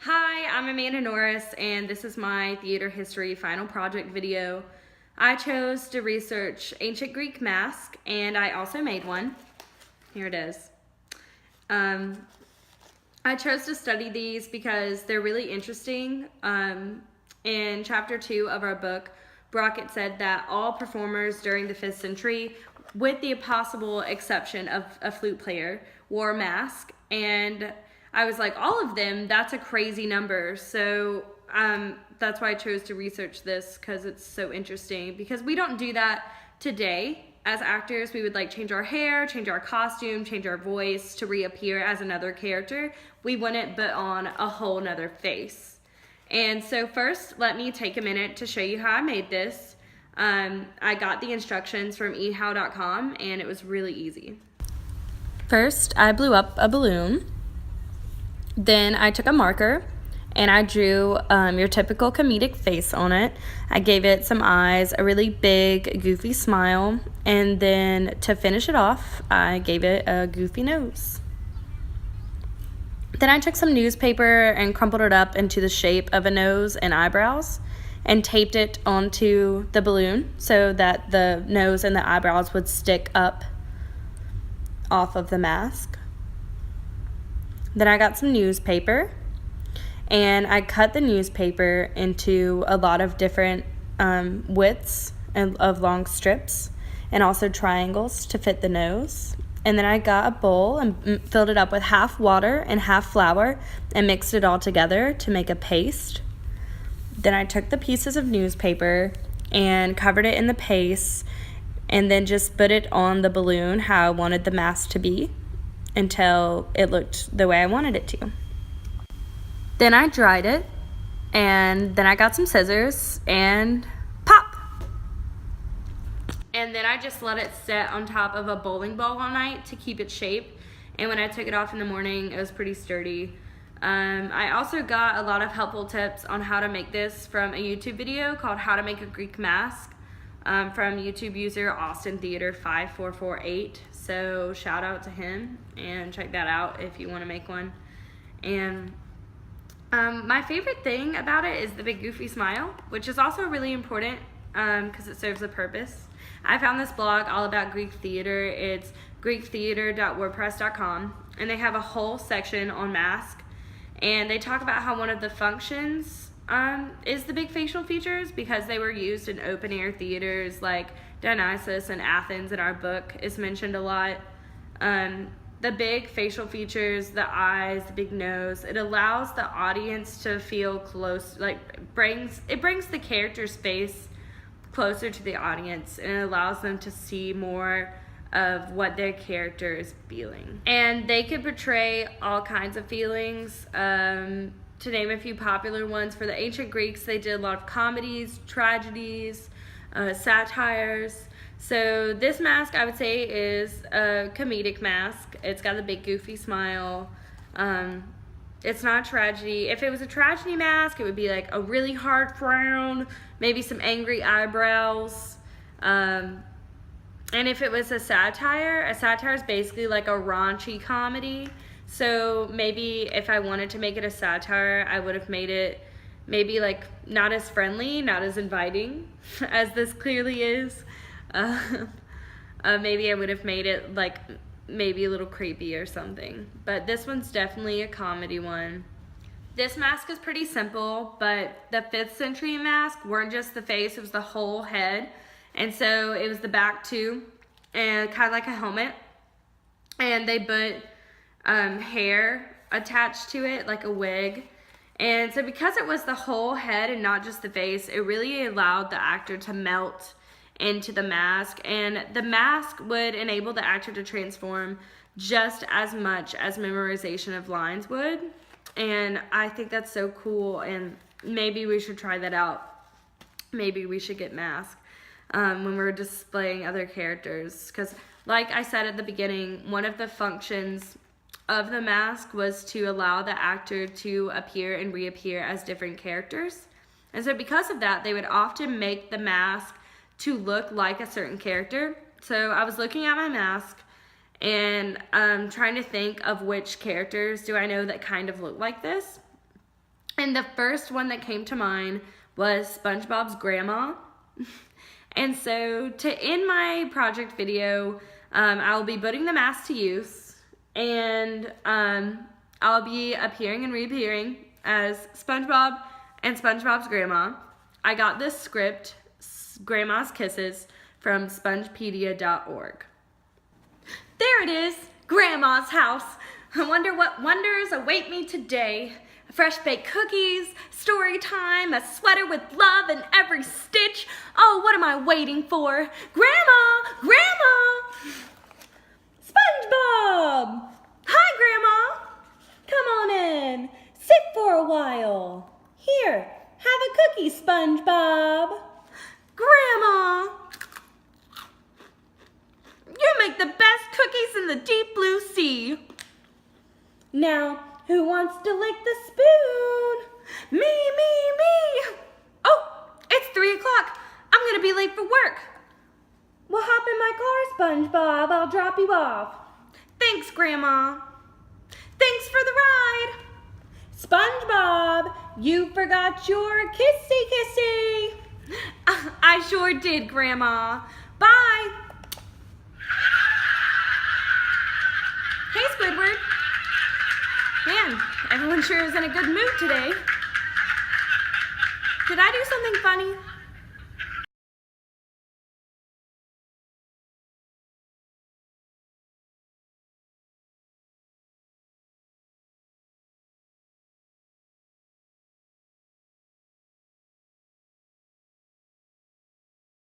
Hi, I'm Amanda Norris, and this is my theater history final project video. I chose to research ancient Greek mask, and I also made one. Here it is. I chose to study these because they're really interesting. In chapter 2 of our book, Brockett said that all performers during the 5th century, with the possible exception of a flute player, wore a mask, and I was like, all of them? That's a crazy number. So that's why I chose to research this, because it's so interesting. Because we don't do that today. As actors, we would like change our hair, change our costume, change our voice to reappear as another character. We wouldn't put on a whole nother face. And so first, let me take a minute to show you how I made this. I got the instructions from ehow.com, and it was really easy. First, I blew up a balloon. Then I took a marker and I drew your typical comedic face on it. I gave it some eyes, a really big, goofy smile, and then to finish it off, I gave it a goofy nose. Then I took some newspaper and crumpled it up into the shape of a nose and eyebrows and taped it onto the balloon so that the nose and the eyebrows would stick up off of the mask. Then I got some newspaper, and I cut the newspaper into a lot of different widths of long strips, and also triangles to fit the nose. And then I got a bowl and filled it up with half water and half flour and mixed it all together to make a paste. Then I took the pieces of newspaper and covered it in the paste, and then just put it on the balloon how I wanted the mask to be, until it looked the way I wanted it to. Then I dried it, and then I got some scissors and pop! And then I just let it sit on top of a bowling ball all night to keep its shape. And when I took it off in the morning, it was pretty sturdy. I also got a lot of helpful tips on how to make this from a YouTube video called How to Make a Greek Mask, from YouTube user Austin Theater 5448. So shout out to him and check that out if you want to make one. And my favorite thing about it is the big goofy smile, which is also really important because it serves a purpose. I found this blog all about Greek theater. It's greektheater.wordpress.com, and they have a whole section on mask, and they talk about how one of the functions is the big facial features, because they were used in open air theaters like Dionysus and Athens in our book is mentioned a lot. The big facial features, the eyes, the big nose, it allows the audience to feel close, it brings the character's face closer to the audience, and it allows them to see more of what their character is feeling. And they could portray all kinds of feelings. To name a few popular ones, for the ancient Greeks, they did a lot of comedies, tragedies, satires. So this mask, I would say, is a comedic mask. It's got a big goofy smile. It's not a tragedy. If it was a tragedy mask, it would be like a really hard frown, maybe some angry eyebrows. And if it was a satire is basically like a raunchy comedy. So maybe if I wanted to make it a satire, I would have made it maybe like not as friendly, not as inviting as this clearly is. Maybe I would have made it like maybe a little creepy or something. But this one's definitely a comedy one. This mask is pretty simple, but the 5th century mask weren't just the face, it was the whole head. And so it was the back too, and kind of like a helmet. And they put hair attached to it, like a wig. And so because it was the whole head and not just the face, it really allowed the actor to melt into the mask, and the mask would enable the actor to transform just as much as memorization of lines would. And I think that's so cool, and maybe we should try that out. Maybe we should get masks when we're displaying other characters, because like I said at the beginning, one of the functions of the mask was to allow the actor to appear and reappear as different characters. And so because of that, they would often make the mask to look like a certain character. So I was looking at my mask and trying to think of which characters do I know that kind of look like this. And the first one that came to mind was SpongeBob's grandma. And so to end my project video, I will be putting the mask to use, and I'll be appearing and reappearing as SpongeBob and SpongeBob's grandma. I got this script, Grandma's Kisses, from spongepedia.org. There it is, Grandma's house. I wonder what wonders await me today. Fresh baked cookies, story time, a sweater with love in every stitch. Oh, what am I waiting for? Grandma! Grandma! SpongeBob! Hi, Grandma! Come on in. Sit for a while. Here, have a cookie, SpongeBob. Grandma! You make the best cookies in the deep blue sea. Now, who wants to lick the spoon? Me! Oh, it's 3 o'clock. I'm gonna be late for work. Well, hop in my car, SpongeBob. I'll drop you off. Thanks, Grandma. Thanks for the ride. SpongeBob, you forgot your kissy. I sure did, Grandma. Bye. Hey, Squidward. Man, everyone sure is in a good mood today. Did I do something funny?